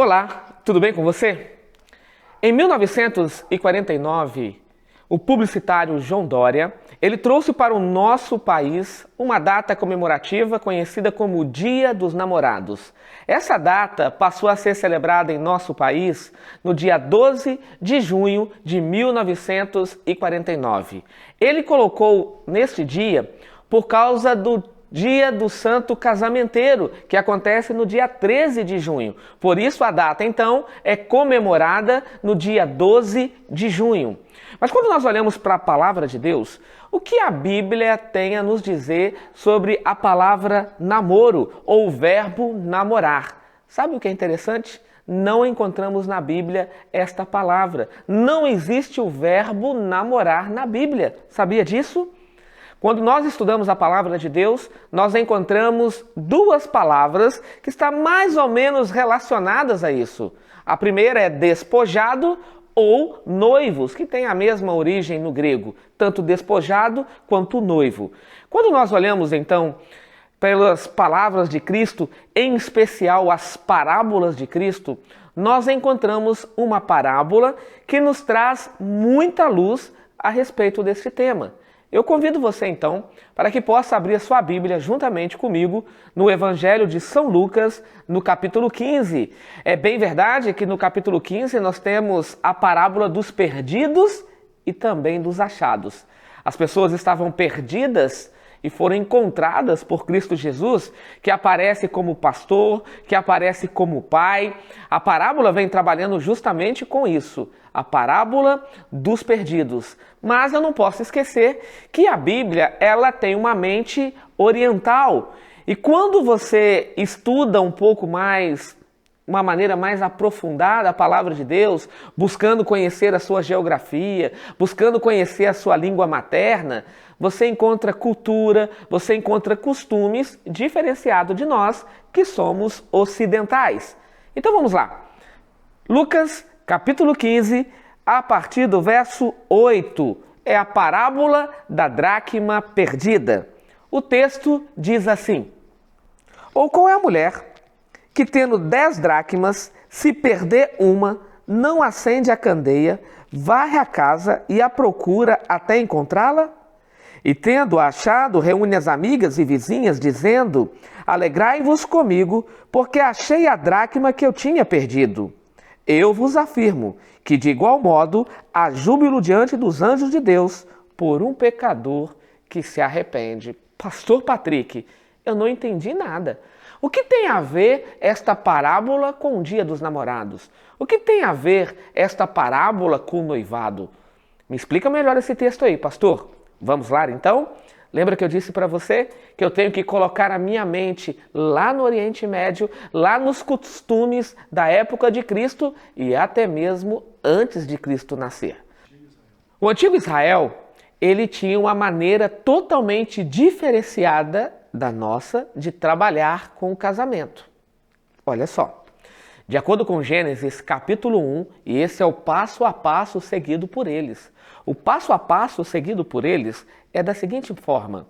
Olá, tudo bem com você? Em 1949, o publicitário João Dória, ele trouxe para o nosso país uma data comemorativa conhecida como Dia dos Namorados. Essa data passou a ser celebrada em nosso país no dia 12 de junho de 1949. Ele colocou neste dia por causa do Dia do Santo Casamenteiro, que acontece no dia 13 de junho. Por isso a data, então, é comemorada no dia 12 de junho. Mas quando nós olhamos para a palavra de Deus, o que a Bíblia tem a nos dizer sobre a palavra namoro ou o verbo namorar? Sabe o que é interessante? Não encontramos na Bíblia esta palavra. Não existe o verbo namorar na Bíblia. Sabia disso? Quando nós estudamos a palavra de Deus, nós encontramos duas palavras que estão mais ou menos relacionadas a isso. A primeira é despojado ou noivos, que tem a mesma origem no grego, tanto despojado quanto noivo. Quando nós olhamos então pelas palavras de Cristo, em especial as parábolas de Cristo, nós encontramos uma parábola que nos traz muita luz a respeito desse tema. Eu convido você, então, para que possa abrir a sua Bíblia juntamente comigo no Evangelho de São Lucas, no capítulo 15. É bem verdade que no capítulo 15 nós temos a parábola dos perdidos e também dos achados. As pessoas estavam perdidas e foram encontradas por Cristo Jesus, que aparece como pastor, que aparece como pai. A parábola vem trabalhando justamente com isso, a parábola dos perdidos. Mas eu não posso esquecer que a Bíblia, ela tem uma mente oriental. E quando você estuda um pouco mais, uma maneira mais aprofundada a palavra de Deus, buscando conhecer a sua geografia, buscando conhecer a sua língua materna, você encontra cultura, você encontra costumes diferenciados de nós que somos ocidentais. Então vamos lá. Lucas, capítulo 15, a partir do verso 8, é a parábola da dracma perdida. O texto diz assim: Ou qual é a mulher que, tendo 10 dracmas, se perder uma, não acende a candeia, varre a casa e a procura até encontrá-la? E tendo-a achado, reúne as amigas e vizinhas, dizendo: Alegrai-vos comigo, porque achei a dracma que eu tinha perdido. Eu vos afirmo que, de igual modo, há júbilo diante dos anjos de Deus por um pecador que se arrepende. Pastor Patrick, eu não entendi nada. O que tem a ver esta parábola com o Dia dos Namorados? O que tem a ver esta parábola com o noivado? Me explica melhor esse texto aí, pastor. Vamos lá, então? Lembra que eu disse para você que eu tenho que colocar a minha mente lá no Oriente Médio, lá nos costumes da época de Cristo e até mesmo antes de Cristo nascer. O antigo Israel, ele tinha uma maneira totalmente diferenciada da nossa de trabalhar com o casamento. Olha só, de acordo com Gênesis capítulo 1, e esse é o passo a passo seguido por eles. O passo a passo seguido por eles é da seguinte forma: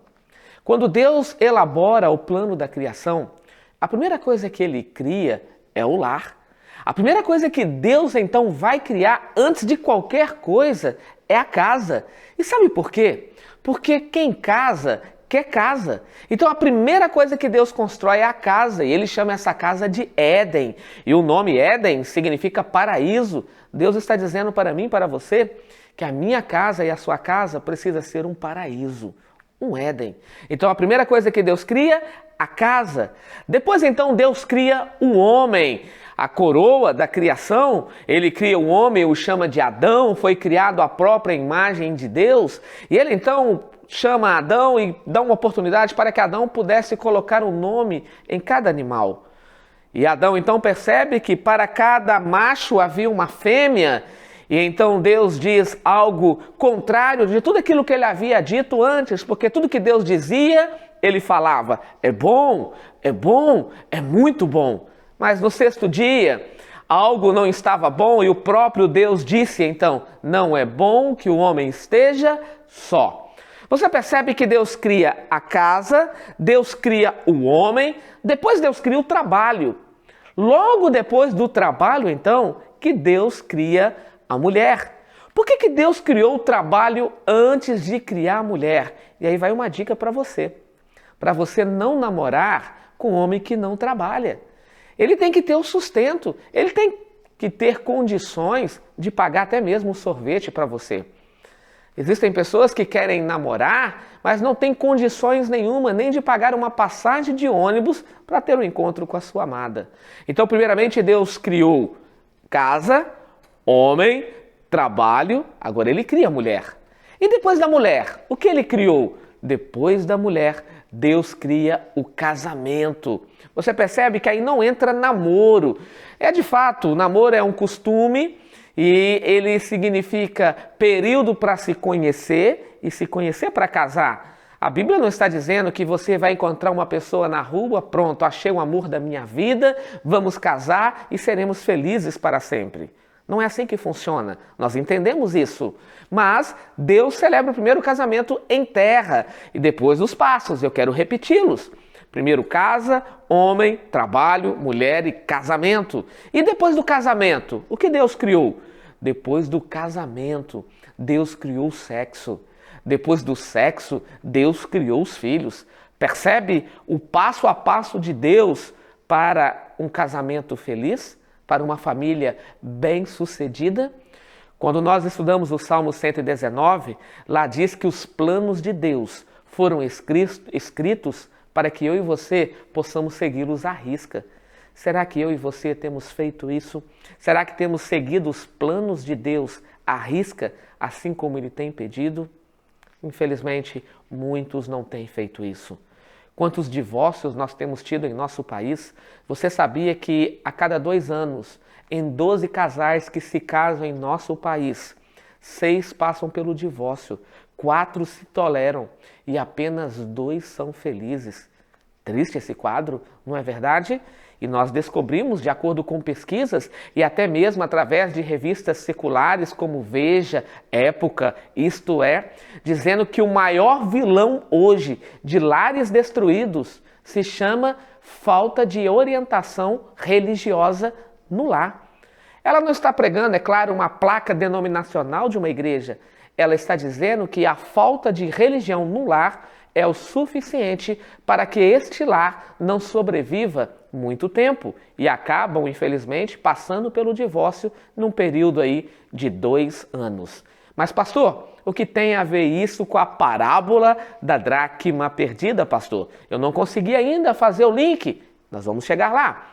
quando Deus elabora o plano da criação, a primeira coisa que ele cria é o lar. A primeira coisa que Deus então vai criar antes de qualquer coisa é a casa. E sabe por quê? Porque quem casa quer casa. Então a primeira coisa que Deus constrói é a casa, e ele chama essa casa de Éden. E o nome Éden significa paraíso. Deus está dizendo para mim, para você, que a minha casa e a sua casa precisa ser um paraíso, um Éden. Então a primeira coisa que Deus cria, a casa. Depois então Deus cria o homem, a coroa da criação. Ele cria o homem, o chama de Adão, foi criado à própria imagem de Deus. E ele então chama Adão e dá uma oportunidade para que Adão pudesse colocar um nome em cada animal. E Adão então percebe que para cada macho havia uma fêmea. E então Deus diz algo contrário de tudo aquilo que ele havia dito antes, porque tudo que Deus dizia, ele falava: é bom, é muito bom. Mas no sexto dia, algo não estava bom e o próprio Deus disse então: não é bom que o homem esteja só. Você percebe que Deus cria a casa, Deus cria o homem, depois Deus cria o trabalho. Logo depois do trabalho, então, que Deus cria a mulher. Por que Deus criou o trabalho antes de criar a mulher? E aí vai uma dica para você não namorar com um homem que não trabalha. Ele tem que ter o sustento, ele tem que ter condições de pagar até mesmo um sorvete para você. Existem pessoas que querem namorar, mas não têm condições nenhuma, nem de pagar uma passagem de ônibus para ter um encontro com a sua amada. Então, primeiramente, Deus criou casa, homem, trabalho, agora ele cria a mulher. E depois da mulher, o que ele criou? Depois da mulher, Deus cria o casamento. Você percebe que aí não entra namoro. De fato, o namoro é um costume e ele significa período para se conhecer e se conhecer para casar. A Bíblia não está dizendo que você vai encontrar uma pessoa na rua, pronto, achei o amor da minha vida, vamos casar e seremos felizes para sempre. Não é assim que funciona, nós entendemos isso. Mas Deus celebra o primeiro casamento em terra e depois os passos, eu quero repeti-los. Primeiro casa, homem, trabalho, mulher e casamento. E depois do casamento, o que Deus criou? Depois do casamento, Deus criou o sexo. Depois do sexo, Deus criou os filhos. Percebe o passo a passo de Deus para um casamento feliz? Para uma família bem-sucedida? Quando nós estudamos o Salmo 119, lá diz que os planos de Deus foram escritos para que eu e você possamos segui-los à risca. Será que eu e você temos feito isso? Será que temos seguido os planos de Deus à risca, assim como Ele tem pedido? Infelizmente, muitos não têm feito isso. Quantos divórcios nós temos tido em nosso país? Você sabia que a cada 2 anos, em 12 casais que se casam em nosso país, 6 passam pelo divórcio, 4 se toleram e apenas 2 são felizes. Triste esse quadro, não é verdade? E nós descobrimos, de acordo com pesquisas e até mesmo através de revistas seculares como Veja, Época, Isto É, dizendo que o maior vilão hoje de lares destruídos se chama falta de orientação religiosa no lar. Ela não está pregando, é claro, uma placa denominacional de uma igreja. Ela está dizendo que a falta de religião no lar é o suficiente para que este lar não sobreviva muito tempo e acabam, infelizmente, passando pelo divórcio num período aí de 2 anos. Mas, pastor, o que tem a ver isso com a parábola da dracma perdida, pastor? Eu não consegui ainda fazer o link. Nós vamos chegar lá.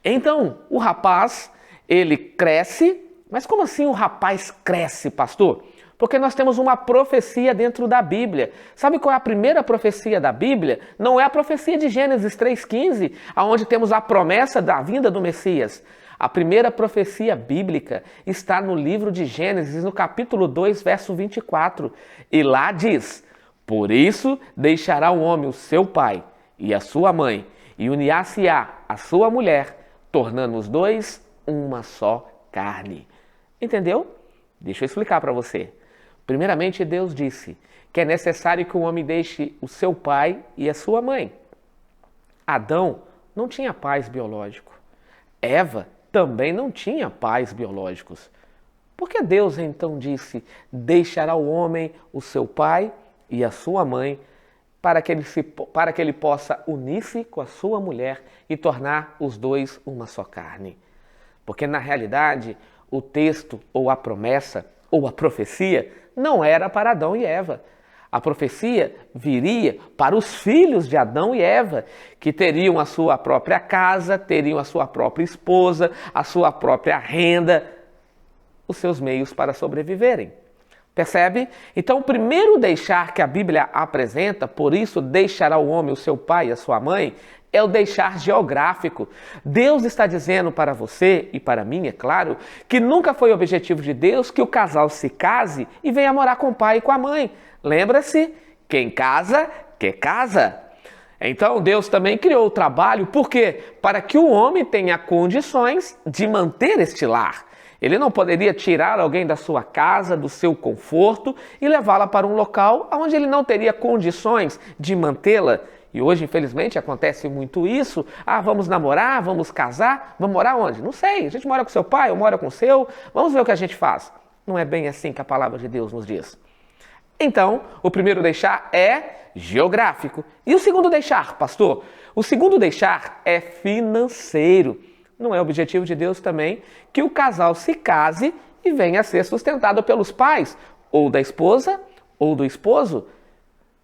Então, o rapaz, ele cresce. Mas como assim o rapaz cresce, pastor? Porque nós temos uma profecia dentro da Bíblia. Sabe qual é a primeira profecia da Bíblia? Não é a profecia de Gênesis 3,15, onde temos a promessa da vinda do Messias. A primeira profecia bíblica está no livro de Gênesis, no capítulo 2, verso 24. E lá diz: por isso deixará o homem o seu pai e a sua mãe, e unir-se-á a sua mulher, tornando os dois uma só carne. Entendeu? Deixa eu explicar para você. Primeiramente, Deus disse que é necessário que o homem deixe o seu pai e a sua mãe. Adão não tinha pais biológicos. Eva também não tinha pais biológicos. Por que Deus então disse: deixará o homem o seu pai e a sua mãe, para que ele possa unir-se com a sua mulher e tornar os dois uma só carne? Porque na realidade, o texto ou a promessa ou a profecia não era para Adão e Eva. A profecia viria para os filhos de Adão e Eva, que teriam a sua própria casa, teriam a sua própria esposa, a sua própria renda, os seus meios para sobreviverem. Percebe? Então, o primeiro deixar que a Bíblia apresenta, por isso deixará o homem o seu pai e a sua mãe, é o deixar geográfico. Deus está dizendo para você e para mim, é claro, que nunca foi objetivo de Deus que o casal se case e venha morar com o pai e com a mãe. Lembra-se, quem casa, quer casa. Então Deus também criou o trabalho, por quê? Para que o homem tenha condições de manter este lar. Ele não poderia tirar alguém da sua casa, do seu conforto e levá-la para um local onde ele não teria condições de mantê-la. E hoje, infelizmente, acontece muito isso. Ah, vamos namorar, vamos casar, vamos morar onde? Não sei, a gente mora com seu pai, ou mora com o seu, vamos ver o que a gente faz. Não é bem assim que a palavra de Deus nos diz. Então, o primeiro deixar é geográfico. E o segundo deixar, pastor? O segundo deixar é financeiro. Não é objetivo de Deus também que o casal se case e venha a ser sustentado pelos pais, ou da esposa, ou do esposo.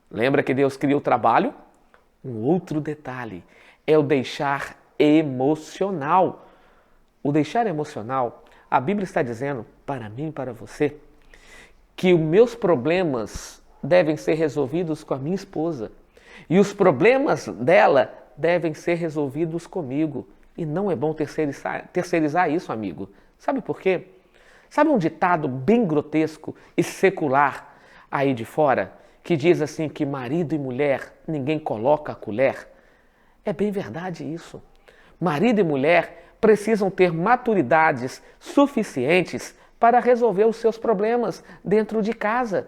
Lembra que Deus cria o trabalho? Um outro detalhe é o deixar emocional. O deixar emocional, a Bíblia está dizendo, para mim e para você, que os meus problemas devem ser resolvidos com a minha esposa. E os problemas dela devem ser resolvidos comigo. E não é bom terceirizar isso, amigo. Sabe por quê? Sabe um ditado bem grotesco e secular aí de fora? Que diz assim que marido e mulher, ninguém coloca a colher? É bem verdade isso. Marido e mulher precisam ter maturidades suficientes para resolver os seus problemas dentro de casa.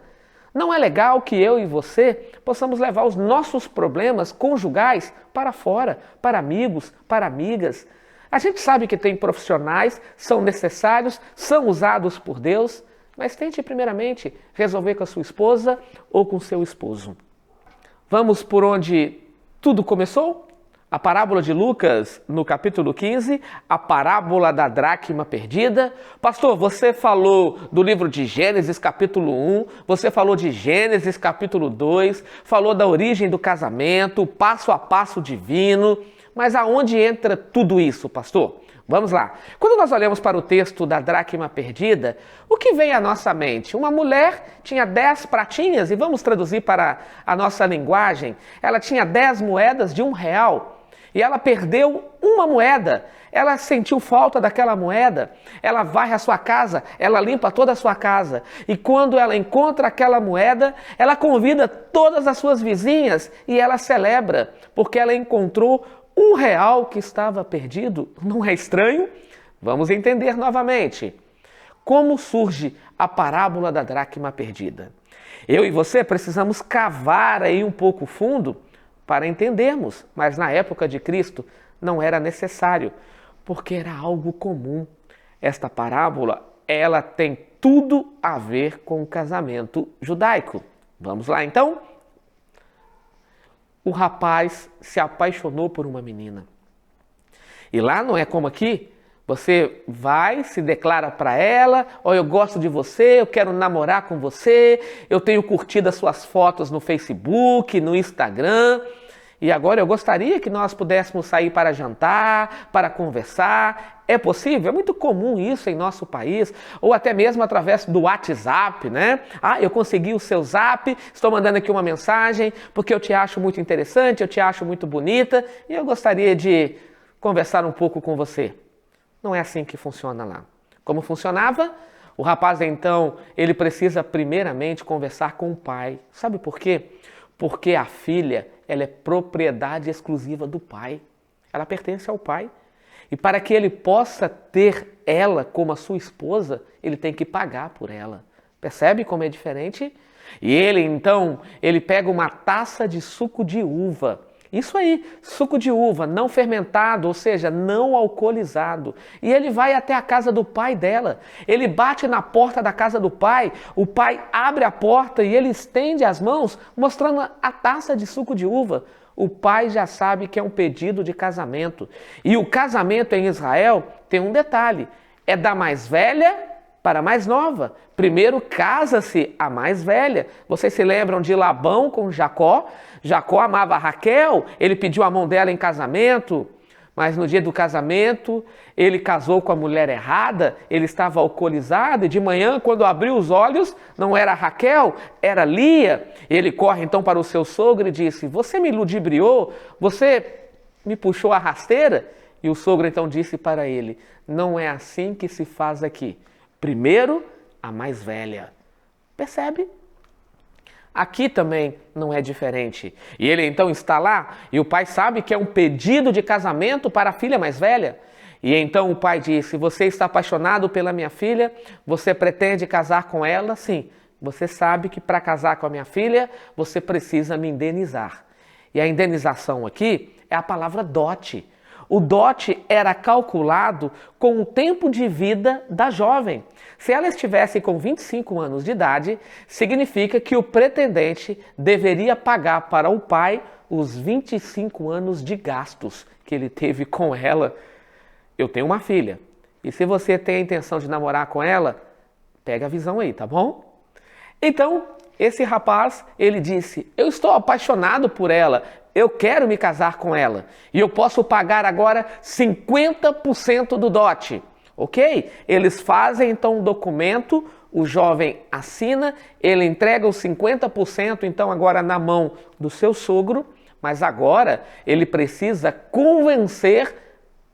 Não é legal que eu e você possamos levar os nossos problemas conjugais para fora, para amigos, para amigas. A gente sabe que tem profissionais, são necessários, são usados por Deus, mas tente primeiramente resolver com a sua esposa ou com o seu esposo. Vamos por onde tudo começou? A parábola de Lucas, no capítulo 15, a parábola da dracma perdida. Pastor, você falou do livro de Gênesis, capítulo 1, você falou de Gênesis, capítulo 2, falou da origem do casamento, passo a passo divino. Mas aonde entra tudo isso, pastor? Vamos lá. Quando nós olhamos para o texto da dracma perdida, o que vem à nossa mente? Uma mulher tinha 10 pratinhas, e vamos traduzir para a nossa linguagem, ela tinha 10 moedas de R$1. E ela perdeu uma moeda, ela sentiu falta daquela moeda, ela varre a sua casa, ela limpa toda a sua casa. E quando ela encontra aquela moeda, ela convida todas as suas vizinhas e ela celebra, porque ela encontrou R$1 que estava perdido. Não é estranho? Vamos entender novamente. Como surge a parábola da dracma perdida? Eu e você precisamos cavar aí um pouco fundo para entendermos, mas na época de Cristo não era necessário, porque era algo comum. Esta parábola, ela tem tudo a ver com o casamento judaico. Vamos lá então? O rapaz se apaixonou por uma menina. E lá não é como aqui, você vai, se declara para ela, ó, eu gosto de você, eu quero namorar com você, eu tenho curtido as suas fotos no Facebook, no Instagram, e agora eu gostaria que nós pudéssemos sair para jantar, para conversar. É possível? É muito comum isso em nosso país, ou até mesmo através do WhatsApp, né? Ah, eu consegui o seu Zap, estou mandando aqui uma mensagem, porque eu te acho muito interessante, eu te acho muito bonita, e eu gostaria de conversar um pouco com você. Não é assim que funciona lá. Como funcionava? O rapaz, então, ele precisa primeiramente conversar com o pai. Sabe por quê? Porque a filha, ela é propriedade exclusiva do pai. Ela pertence ao pai. E para que ele possa ter ela como a sua esposa, ele tem que pagar por ela. Percebe como é diferente? E ele, então, ele pega uma taça de suco de uva. Isso aí, suco de uva, não fermentado, ou seja, não alcoolizado. E ele vai até a casa do pai dela. Ele bate na porta da casa do pai, o pai abre a porta e ele estende as mãos, mostrando a taça de suco de uva. O pai já sabe que é um pedido de casamento. E o casamento em Israel tem um detalhe, é da mais velha para a mais nova. Primeiro casa-se a mais velha. Vocês se lembram de Labão com Jacó? Jacó amava a Raquel, ele pediu a mão dela em casamento, mas no dia do casamento ele casou com a mulher errada, ele estava alcoolizado e de manhã, quando abriu os olhos, não era Raquel, era Lia. Ele corre então para o seu sogro e disse: você me ludibriou, você me puxou a rasteira? E o sogro então disse para ele: não é assim que se faz aqui. Primeiro, a mais velha. Percebe? Aqui também não é diferente. E ele então está lá e o pai sabe que é um pedido de casamento para a filha mais velha. E então o pai disse: você está apaixonado pela minha filha? Você pretende casar com ela? Sim. Você sabe que para casar com a minha filha, você precisa me indenizar. E a indenização aqui é a palavra dote. O dote era calculado com o tempo de vida da jovem. Se ela estivesse com 25 anos de idade, significa que o pretendente deveria pagar para o pai os 25 anos de gastos que ele teve com ela. Eu tenho uma filha, e se você tem a intenção de namorar com ela, pega a visão aí, tá bom? Então, esse rapaz, ele disse, eu estou apaixonado por ela, eu quero me casar com ela, e eu posso pagar agora 50% do dote, ok? Eles fazem então um documento, o jovem assina, ele entrega os 50% então agora na mão do seu sogro, mas agora ele precisa convencer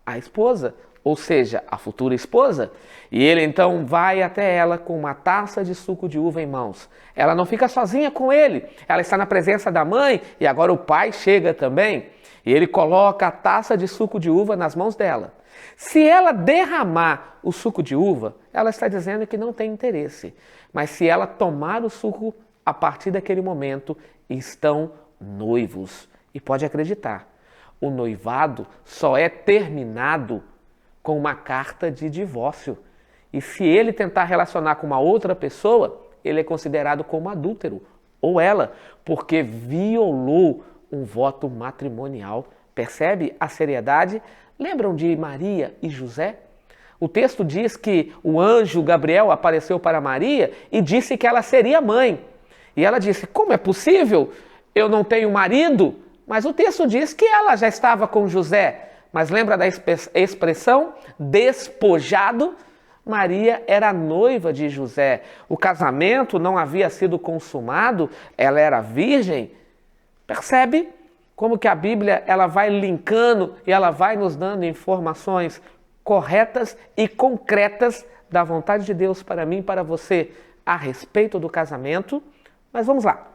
a esposa, ou seja, a futura esposa. E ele então vai até ela com uma taça de suco de uva em mãos. Ela não fica sozinha com ele, ela está na presença da mãe e agora o pai chega também. E ele coloca a taça de suco de uva nas mãos dela. Se ela derramar o suco de uva, ela está dizendo que não tem interesse. Mas se ela tomar o suco, a partir daquele momento, estão noivos. E pode acreditar, o noivado só é terminado com uma carta de divórcio. E se ele tentar relacionar com uma outra pessoa, ele é considerado como adúltero, ou ela, porque violou um voto matrimonial. Percebe a seriedade? Lembram de Maria e José? O texto diz que o anjo Gabriel apareceu para Maria e disse que ela seria mãe. E ela disse, como é possível? Eu não tenho marido? Mas o texto diz que ela já estava com José. Mas lembra da expressão despojado? Maria era noiva de José. O casamento não havia sido consumado, ela era virgem. Percebe como que a Bíblia ela vai linkando e ela vai nos dando informações corretas e concretas da vontade de Deus para mim e para você a respeito do casamento? Mas vamos lá.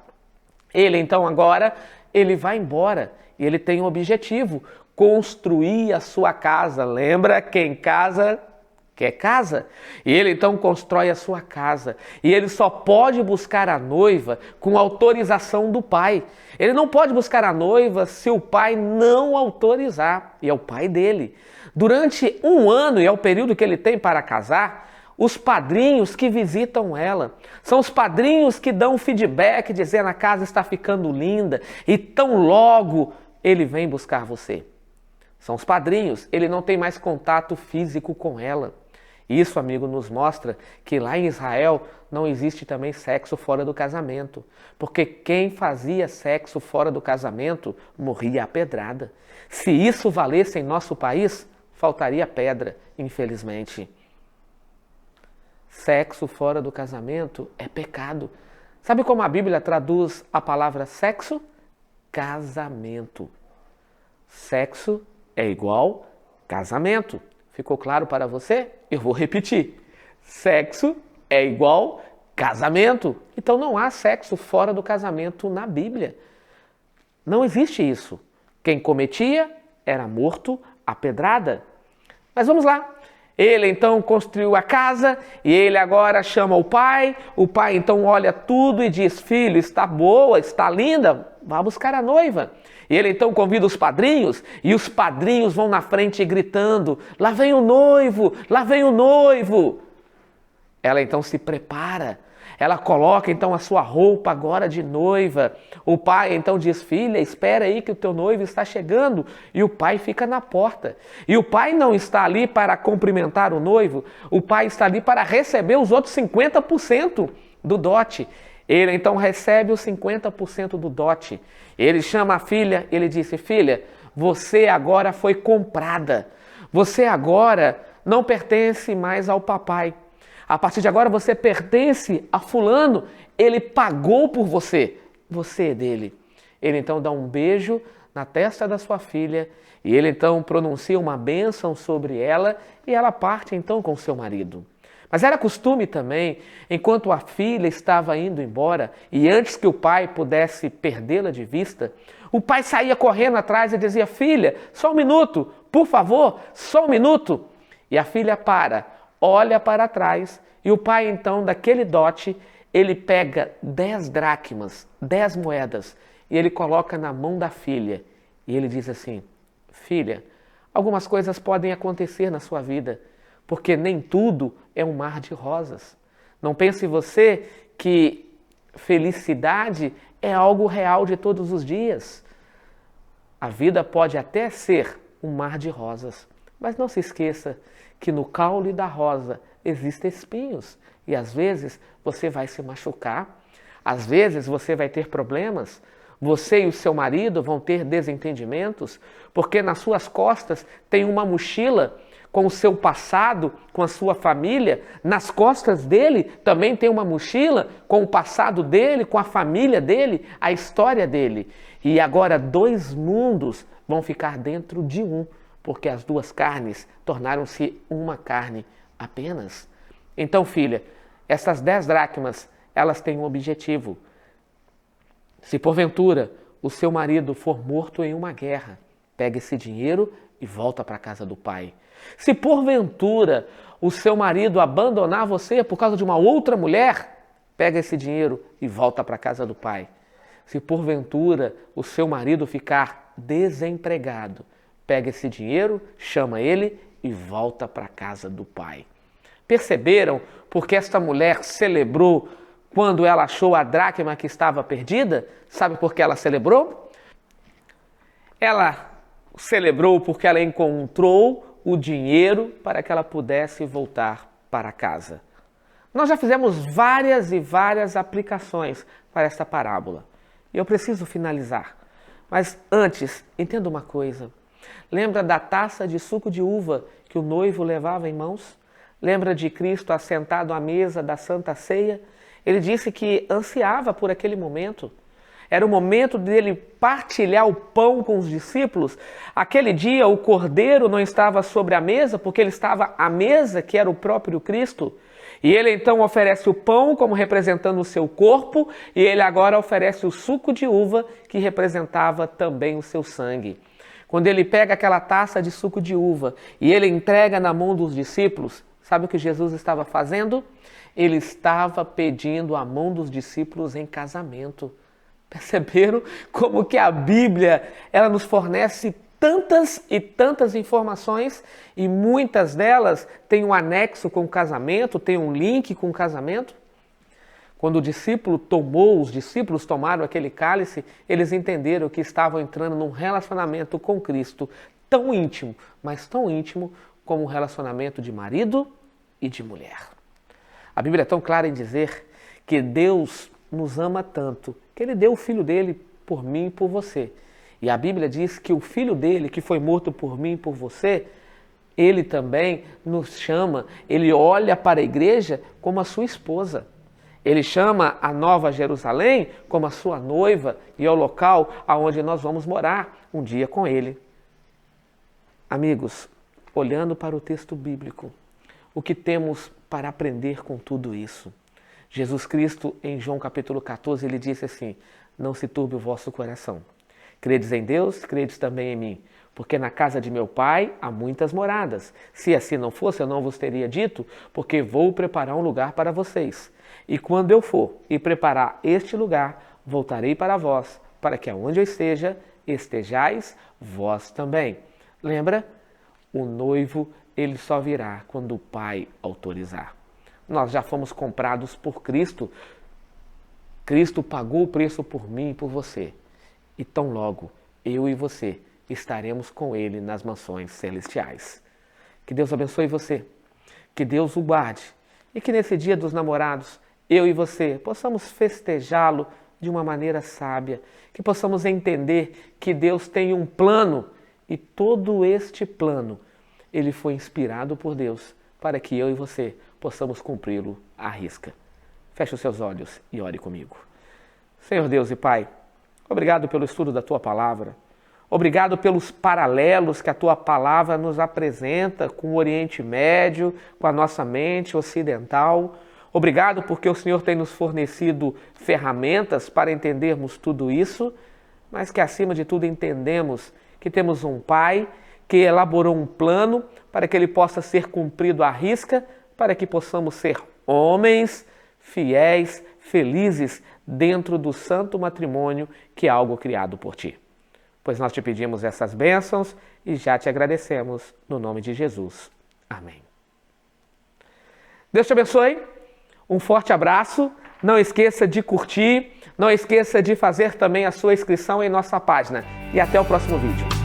Ele então agora, ele vai embora e ele tem um objetivo, construir a sua casa. Lembra, quem casa quer casa? E ele então constrói a sua casa. E ele só pode buscar a noiva com autorização do pai. Ele não pode buscar a noiva se o pai não autorizar. E é o pai dele. Durante um ano, e é o período que ele tem para casar, os padrinhos que visitam ela, são os padrinhos que dão feedback, dizendo a casa está ficando linda, e tão logo ele vem buscar você. São os padrinhos, ele não tem mais contato físico com ela. Isso, amigo, nos mostra que lá em Israel não existe também sexo fora do casamento, porque quem fazia sexo fora do casamento morria apedrada. Se isso valesse em nosso país, faltaria pedra, infelizmente. Sexo fora do casamento é pecado. Sabe como a Bíblia traduz a palavra sexo? Casamento. Sexo é igual casamento. Ficou claro para você? Eu vou repetir. Sexo é igual casamento. Então não há sexo fora do casamento na Bíblia. Não existe isso. Quem cometia era morto à pedrada. Mas vamos lá. Ele então construiu a casa e ele agora chama o pai então olha tudo e diz, filho, está boa, está linda, vá buscar a noiva. E ele então convida os padrinhos e os padrinhos vão na frente gritando, lá vem o noivo, lá vem o noivo. Ela então se prepara, ela coloca então a sua roupa agora de noiva. O pai então diz, filha, espera aí que o teu noivo está chegando. E o pai fica na porta. E o pai não está ali para cumprimentar o noivo, o pai está ali para receber os outros 50% do dote. Ele então recebe os 50% do dote. Ele chama a filha, ele disse, filha, você agora foi comprada. Você agora não pertence mais ao papai. A partir de agora você pertence a fulano, ele pagou por você, você é dele. Ele então dá um beijo na testa da sua filha e ele então pronuncia uma bênção sobre ela e ela parte então com seu marido. Mas era costume também, enquanto a filha estava indo embora e antes que o pai pudesse perdê-la de vista, o pai saía correndo atrás e dizia, filha, só um minuto, por favor, só um minuto. E a filha olha para trás e o pai então daquele dote, ele pega 10 dracmas, 10 moedas e ele coloca na mão da filha. E ele diz assim: filha, algumas coisas podem acontecer na sua vida, porque nem tudo é um mar de rosas. Não pense você que felicidade é algo real de todos os dias. A vida pode até ser um mar de rosas, mas não se esqueça que no caule da rosa existem espinhos e às vezes você vai se machucar, às vezes você vai ter problemas, você e o seu marido vão ter desentendimentos, porque nas suas costas tem uma mochila com o seu passado, com a sua família, nas costas dele também tem uma mochila com o passado dele, com a família dele, a história dele. E agora 2 mundos vão ficar dentro de um, porque as 2 carnes tornaram-se uma carne apenas. Então, filha, essas 10 dracmas, elas têm um objetivo. Se porventura o seu marido for morto em uma guerra, pega esse dinheiro e volta para a casa do pai. Se porventura o seu marido abandonar você por causa de uma outra mulher, pega esse dinheiro e volta para a casa do pai. Se porventura o seu marido ficar desempregado, pega esse dinheiro, chama ele e volta para a casa do pai. Perceberam porque esta mulher celebrou quando ela achou a dracma que estava perdida? Sabe por que ela celebrou? Ela celebrou porque ela encontrou o dinheiro para que ela pudesse voltar para casa. Nós já fizemos várias e várias aplicações para esta parábola. E eu preciso finalizar. Mas antes, entenda uma coisa. Lembra da taça de suco de uva que o noivo levava em mãos? Lembra de Cristo assentado à mesa da Santa Ceia? Ele disse que ansiava por aquele momento. Era o momento dele partilhar o pão com os discípulos. Aquele dia o cordeiro não estava sobre a mesa, porque ele estava à mesa, que era o próprio Cristo. E ele então oferece o pão como representando o seu corpo, e ele agora oferece o suco de uva, que representava também o seu sangue. Quando ele pega aquela taça de suco de uva e ele entrega na mão dos discípulos, sabe o que Jesus estava fazendo? Ele estava pedindo a mão dos discípulos em casamento. Perceberam como que a Bíblia ela nos fornece tantas e tantas informações e muitas delas têm um anexo com o casamento, tem um link com o casamento? Quando os discípulos tomaram aquele cálice, eles entenderam que estavam entrando num relacionamento com Cristo tão íntimo, mas tão íntimo como um relacionamento de marido e de mulher. A Bíblia é tão clara em dizer que Deus nos ama tanto que Ele deu o Filho dele por mim e por você. E a Bíblia diz que o Filho dele, que foi morto por mim e por você, Ele também nos chama, Ele olha para a igreja como a sua esposa. Ele chama a Nova Jerusalém como a sua noiva e é o local aonde nós vamos morar um dia com Ele. Amigos, olhando para o texto bíblico, o que temos para aprender com tudo isso? Jesus Cristo, em João capítulo 14, ele disse assim: não se turbe o vosso coração. Credes em Deus, credes também em mim. Porque na casa de meu Pai há muitas moradas. Se assim não fosse, eu não vos teria dito, porque vou preparar um lugar para vocês. E quando eu for e preparar este lugar, voltarei para vós, para que aonde eu esteja, estejais vós também. Lembra? O noivo, ele só virá quando o Pai autorizar. Nós já fomos comprados por Cristo. Cristo pagou o preço por mim e por você. E tão logo, eu e você estaremos com Ele nas mansões celestiais. Que Deus abençoe você, que Deus o guarde e que nesse dia dos namorados, eu e você possamos festejá-lo de uma maneira sábia, que possamos entender que Deus tem um plano e todo este plano, ele foi inspirado por Deus para que eu e você possamos cumpri-lo à risca. Feche os seus olhos e ore comigo. Senhor Deus e Pai, obrigado pelo estudo da Tua Palavra. Obrigado pelos paralelos que a Tua Palavra nos apresenta com o Oriente Médio, com a nossa mente ocidental. Obrigado porque o Senhor tem nos fornecido ferramentas para entendermos tudo isso, mas que acima de tudo entendemos que temos um Pai que elaborou um plano para que ele possa ser cumprido à risca, para que possamos ser homens fiéis, felizes dentro do santo matrimônio, que é algo criado por ti. Pois nós te pedimos essas bênçãos e já te agradecemos no nome de Jesus. Amém. Deus te abençoe, um forte abraço, não esqueça de curtir, não esqueça de fazer também a sua inscrição em nossa página e até o próximo vídeo.